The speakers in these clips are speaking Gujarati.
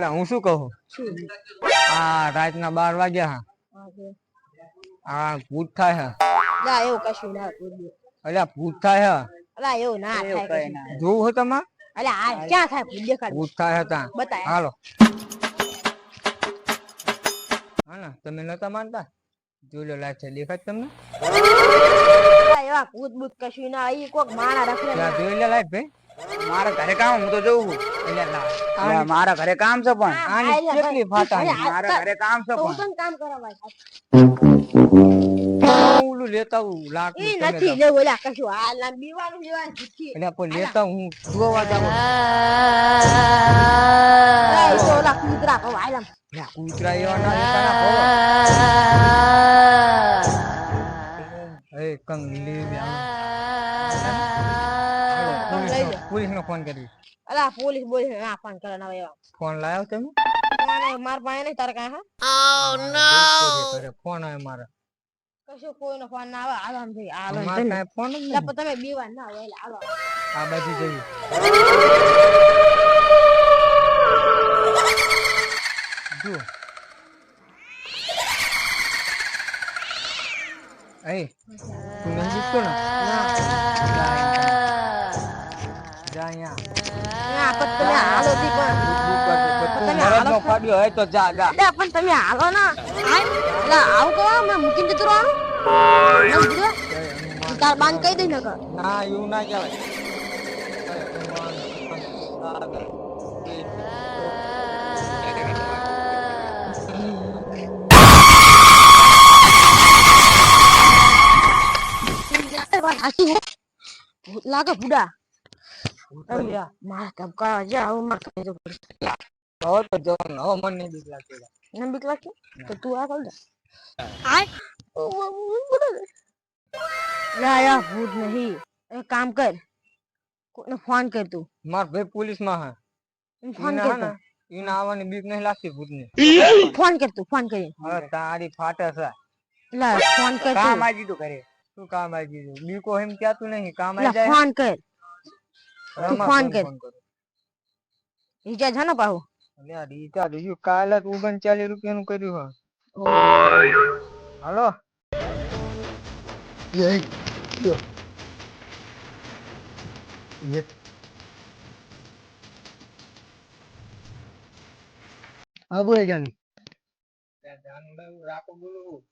એટલે હું શું કહું આ રાતના 12 વાગ્યા હા ભૂત થાય ના એવું કશું ના ભૂત એટલે ભૂત થાય અલા એવું ના થાય જોવું હોય તમારે અલા આ ક્યાં થાય ભૂત દેખાડ ભૂત થાય હતા બતાય હાલો હા ને તમે નતા માનતા જોઈ લો લાઈટ છે દેખાય તમને એવા ભૂત ભૂત કશું ના ઈ કોક માણા રખડે જોઈ લે લાઈટ ભાઈ મારા ઘરે કામ હું તો જોઉં મારા ઘરે કામ છે પણ આની કેટલી ફાટા મારા ઘરે કામ છે તો પણ કામ કરવા ઓલું લેતા હું લાખ ઈ નથી લે ઓલા કશું હાલ ના બીવાનું ભૂખી એટલે પણ લેતા હું જોવા જાવ તો ઓલા કૂતરા કહો હાલમ કૂતરા એવા ના લેતા ના એ કંગલી પોલીસ નો ફોન કરી અલા પોલીસ બોલે ના ફોન કરે ના એવા ફોન લાવ્યો તમે માર પાસે નહીં તારે કાંઈ ફોન આવે મારે કશું કોઈનો ફોન ના આવે હાલ આમ થઈ હાલ મારે કાંઈ ફોન જ નહીં તમે બીવાન ના હોય એટલે હાલો આ બાજુ જઈએ જો એ તું નહીં જીતતો ને જા અહીંયા ના પણ તમે હાલો થી પણ તું મરદનો ફાડ્યો હોય તો જા જા પણ તમે હાલો ના એટલે આવું કહો મેં મૂકીને જતું રહેવાનું તાર બાંધ કહી દઈ નકર ના એવું ના કહેવાય લાગે બુડા મારા ધબકારા જાવ માર તો જવાનું હવે મને બીક લાગતી મને બીક લાગતી તો તું આ કર દે યા ભૂત નહીં એક કામ કર કોને ફોન કર તું માર ભાઈ પોલીસ માં હા ફોન કર તું ઈને આવવાની બીક નહીં લાગતી ભૂતને ફોન કર તું ફોન કરી હવે તારી ફાટે છે લા ફોન કર કામ તું આવી દીધું ઘરે શું કામ આવી ગયું બીકો એમ ક્યાતું નહીં કામ આવી લા જાય ફોન કર તું રમા ફોન કર ફોન કરું. રિચાર્જ હા ને પાહુ અલ્યા રિચાર્જ હજુ કાલે જ 39 રૂપિયાનું કર્યું હે હાલો હા બોલે જાની રાખો બોલું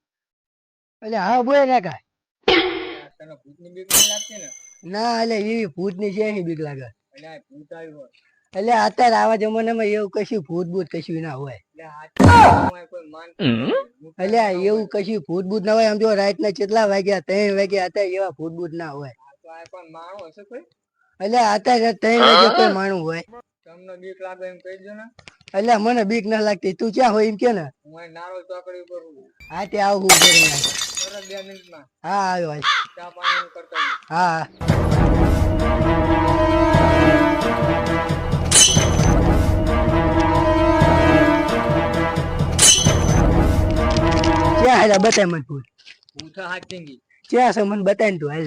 એટલે હા બોલે ના કાંઈ તને ભૂતની બીક નહીં લાગતી ને ના એટલે એવી ભૂતની છે નહીં બીક લાગે અલ્યા ભૂત આવ્યું એટલે અત્યારે આવા જમાનામાં એવું કશું ભૂત ભૂત કશું ના હોય કોઈ માન એટલે એવું કશું ભૂત ભૂત ના હોય આમ જો રાતના કેટલા વાગ્યા 3 વાગ્યા હતા એવા ભૂત ભૂત ના હોય પણ માણો હશે કોઈ એટલે અત્યારે 3 વાગે કોઈ માણું હોય તમને બીક લાગે એમ કહી દો ને એટલે મને બીક ના લાગતી તું ક્યાં હોય એમ કે ને હું અહીં નારો ચોકડી પર હું હા તે આવું ઘરે તરત 2 મિનિટમાં હા આવ્યો ચા પાણી કરતા હા ક્યાં હાલ બતાય મને ભૂત ભૂત હાચેંગી ક્યાં છે મને બતાય ને તું હાલ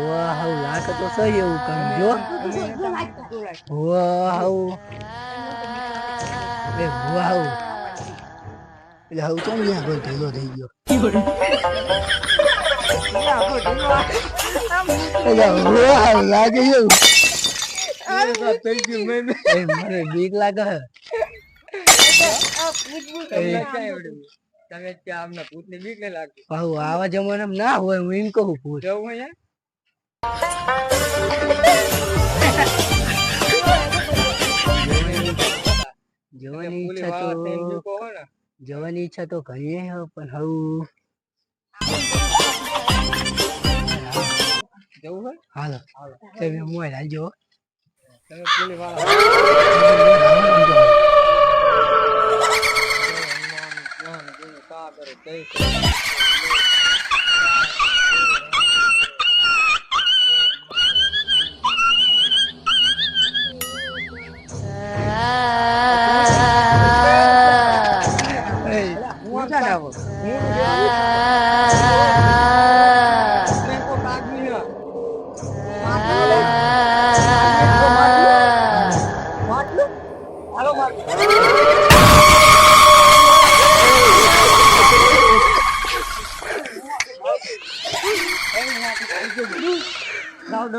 વાહ લાગે તો સહી એવું કામ જો વાહ એ વાહ એટલે હવે કેમ ત્યાં કોઈ ઢીલો થઈ ગયો એટલે વાહ લાગે એવું મને બીક લાગે તમે ત્યાં અમને ભૂતની બીક નહીં લાગતી પાહુ આવા જમાનામાં ના હોય હું એમ કહું ભૂત જવું અહીંયા જવાની ઈચ્છા તો ઘણી હે પણ હવે જવું હોય હાલો તમે મોબાઈલ હાલજો તમે પોલીસ વાળા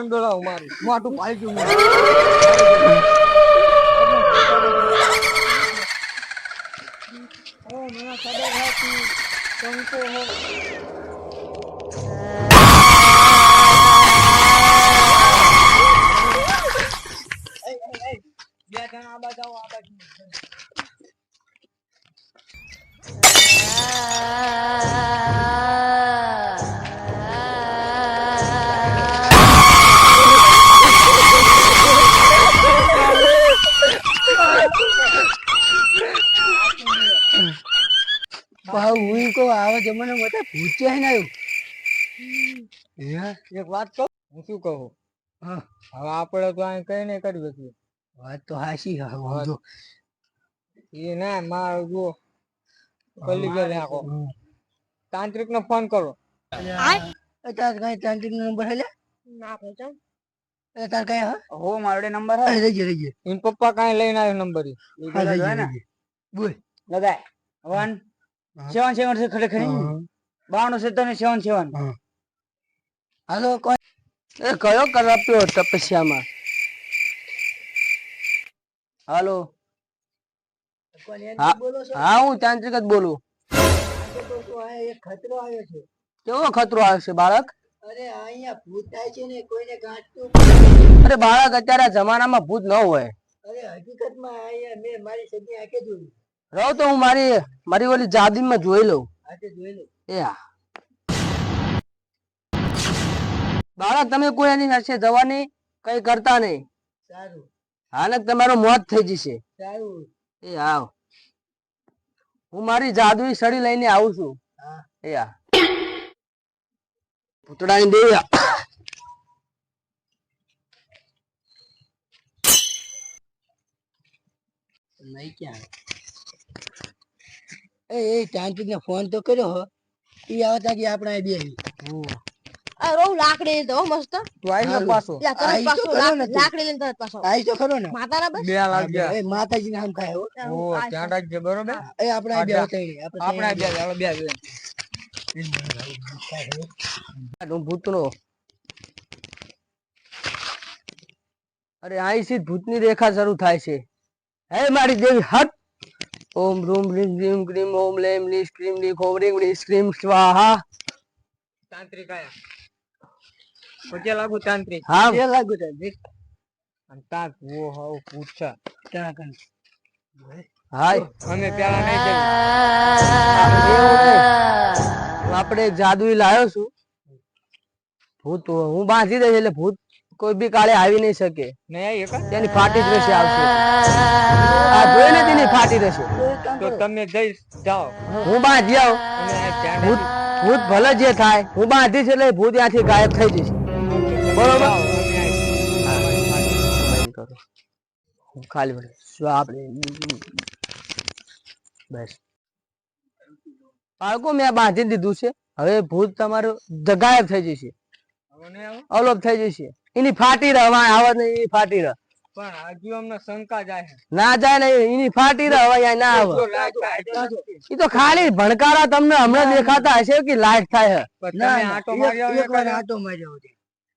મંડળ મારું મોટું ભાઈ ગયું મને ખબર હતી કંકો બે જણ આ બાજુ આવો, આ બાજુ હું કહું આવા જમાના માટે ભૂત છે ને આવ્યું એક વાત કહું હું શું કહું હા હવે આપણે તો અહીં કઈ નહીં કરી શકીએ વાત તો હાશી સમજો એ ના મારો જો કલી ગયો નાખો તાંત્રિક નો ફોન કરો તાર કઈ તાંત્રિક નો નંબર હે ના ભાઈ તાર કઈ હો મારો નંબર હે રહીએ એન પપ્પા કઈ લઈને આવ્યો નંબર બોલ લગાય 1 7 7 से खड़े खड़े 92 से तने 7 7 હાલો કોણ એ કયો કરાપ્યો તપસ્યામાં હાલો હા હું તાંત્રિક જ બોલું ખતરો આવ્યો છે કેવો ખતરો આવ્યો છે બાળક અરે અહીંયા ભૂત થાય છે ને કોઈને ગાંઠતું અરે બાળક અત્યારે આ જમાનામાં ભૂત ન હોય અરે હકીકતમાં અહીંયા મેં મારી સગી આંખે જોયું રહો તો હું મારી ઓલી જાદીમાં જોઈ લઉં એ હા બાળક તમે કોઈ એની નશે જવાની કઈ કરતા નહીં સારું હાલત તમારો મોત થઈ જશે સારું એ આવ હું મારી જાદુઈ સડી લઈને આવું છું એ હા પૂતળાની દેવી નહીં ક્યાં એ તાંત્રિક ને ફોન તો કર્યો હો ઈ આવતા કે આપણે બે આ રો લાકડી તો મસ્ત તું આવી ને પાછો લાકડી લઈને તરત પાછો આઈ તો ખરો ને માતાના બસ 2 લાગ્યા એ માતાજી નામ ખાય હો ઓ ત્યાં રાખજે બરોબર એ આપણે બે હોતઈ આપણે બે હાલો બે હું ભૂતનો અરે આઈ સી ભૂતની રેખા શરૂ થાય છે હે મારી દેવી હટ ઓમ રૂમ રીમ રીમ ક્રીમ ઓમ લેમ લીશ ક્રીમ લી ઓમ રીમ રીમ ક્રીમ સ્વાહા તાંત્રિક આયા પછી લાગુ તાંત્રિક હા કે લાગુ તાંત્રિક અને તાક વો હાવ પૂછા ત્યાં કન હાય અમે પેલા નહીં જઈએ આપણે એક જાદુઈ લાયો છું ભૂત હું બાંધી દઈશ એટલે ભૂત કોઈ બી કાળે આવી નહીં શકે નહીં આવી એક તેની ફાટી જ રહેશે આવશે આ જોઈ ને તેની ફાટી રહેશે તો તમે જઈ જાઓ હું બાંધી આવું અને ત્યાં ભૂત ભૂત ભલે જે થાય હું બાંધીશ એટલે ભૂત ત્યાંથી ગાયબ થઈ જશે બરોબર હું ખાલી ભલે શું આપણે બસ બાળકો મેં બાંધી દીધું છે હવે ભૂત તમારું ગાયબ થઈ જશે અલોપ થઈ જશે એની ફાટી રહેવા આવે ને એની ફાટી રહે પણ હજુ અમને શંકા જાય ના જાય ને એની ફાટી રહે હવે ના આવે એ તો ખાલી ભણકારા તમને હમણાં દેખાતા હશે કે લાઈટ થાય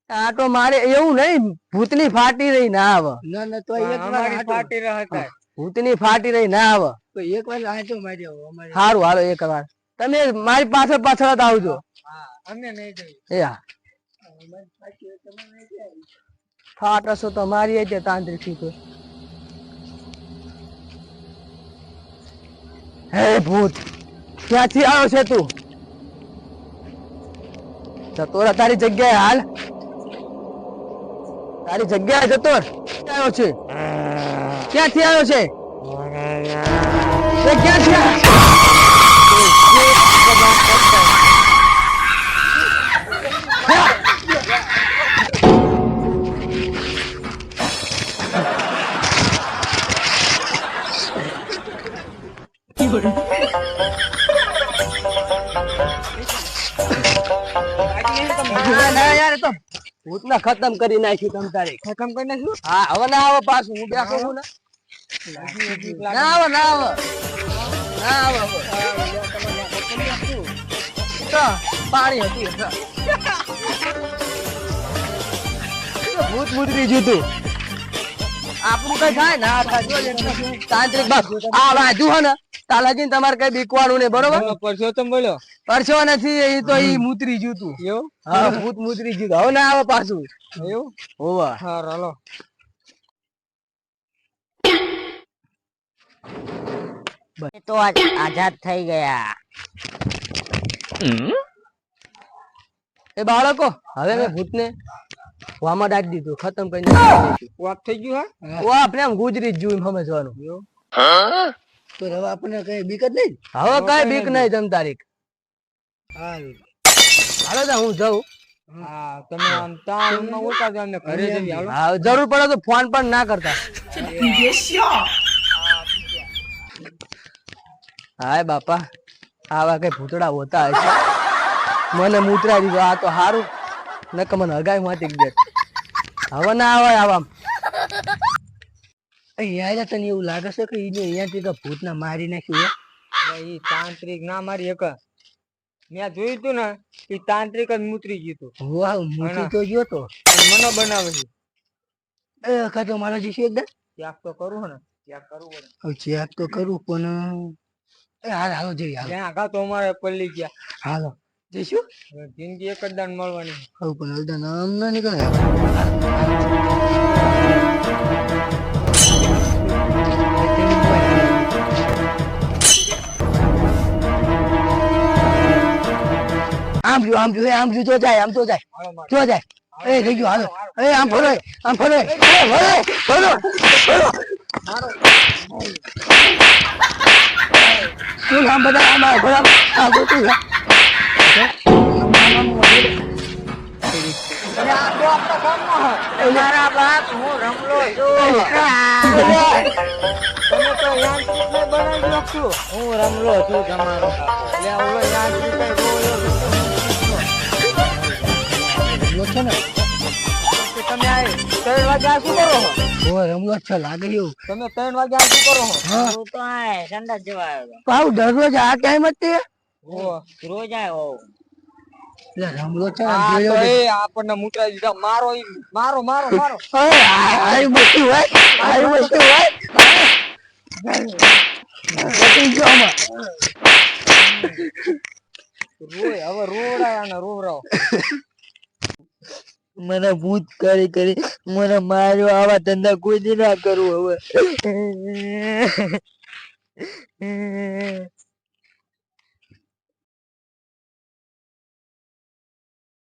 આટો મારે એવું નહીં ભૂતની ફાટી રહી ના આવે ભૂતની ફાટી રહી ના આવે એક વાર આટો માર્યો સારું હાલો એક વાર તમે મારી પાછળ પાછળ જ આવજો એ હા ફાટશો તો મારી છે તાંત્રિક તો હે ભૂત ક્યાંથી આવ્યો છે તું જતો રહે તારી જગ્યાએ હાલ તારી જગ્યાએ જતો આવ્યો છે ક્યાંથી આવ્યો છે ક્યાંથી ભૂતના ખતમ કરી નાખ્યું તમ તારે ખતમ કરી નાખ્યું હા હવે ના આવે પાછું હું બેઠો છું ને ના આવે ના આવે ના આવે તો પાણી હતું ભૂત મુતરી જતું આપણું કઈ થાય ના થાય તાંત્રિક બાપ આ બાજુ હે ને તાલાજી તમારે કઈ બીકવાનું નહીં બરોબર પરસોત્તમ બોલ્યો પરસો નથી એ તો ઈ મુતરી જતું એવું હા ભૂત મુતરી જતું હવે ના આવે પાછું એવું હોવા હા હાલો એ તો આઝાદ થઈ ગયા. એ બાળકો હવે મેં ભૂતને વામાં દાટી દીધું ખતમ કરી નાખ્યું. વાત થઈ ગયું ઓ આપણે આમ ગુજરી જ જોયું સમજવાનું તો હવે આપણને કઈ બીક જ નહીં હવે કઈ બીક નહીં તમ તારીખ હાલો તો હું જાઉં હા તમે આમ તાળમાં ઉતારજો અમને ઘરે જઈએ હાલો હા જરૂર પડે તો ફોન પણ ના કરતા હાય બાપા આવા કઈ ભૂતડા હોતા હશે મને મૂતરા દીધો આ તો હારું નક મને હગાઈ માતી ગયા હવે ના આવે આવા અહીંયા તને એવું લાગે છે કે અહીંયાથી તો ભૂત ના મારી નાખ્યું ઈ તાંત્રિક ના મારી એક મેં જોયું તું ને ઈ તાંત્રિક જ મૂતરી ગયું તું વાહ મૂતી તો ગયો તો મને બનાવે છે એ કાતો મારા જીશું એકદમ ત્યાગ તો કરું ને ત્યાગ કરવું પડે હવે ચેક તો કરું પણ એ હાલ હાલો જઈએ હાલો ત્યાં આગા તો અમારે પલ્લી ગયા હાલો જઈશું હવે જિંદગી એક જ દાન મળવાની હવે પણ હલદા નામ ના નીકળે આમ જો તો જાય આમ તો જાય જો જાય એ થઈ ગયો હાલો એ આમ ફરો એ ફરો તું આમ બધા આમ ફરો આ ગોતું મારા બાપ હું રમલો છું. તમે તો યાંત્રિક ને બનાવી નાખશો હું રમલો છું તમારો. એટલે ઓલો યાંત્રિક કઈ છે ને તો તમે આ 3 વાગ્યા શું કરો છો ઓ રમલો છે લાગે એવું તમે 3 વાગ્યા શું કરો છો હા હું તો આ સંડાસ જવા આવ્યો પાવ દરરોજ આ ટાઈમ જ તે ઓ હતો. રોજ આવ્યો. એટલે રમલો છે આ તો એ આપણને મૂતરાઈ દીધા મારો ઈ મારો મારો મારો આઈ મસ્તી હોય રોય હવે રોવડાય ને રોવરાવ મને ભૂત કરી મને માર્યો આવા ધંધા કોઈ દી ના કરું હવે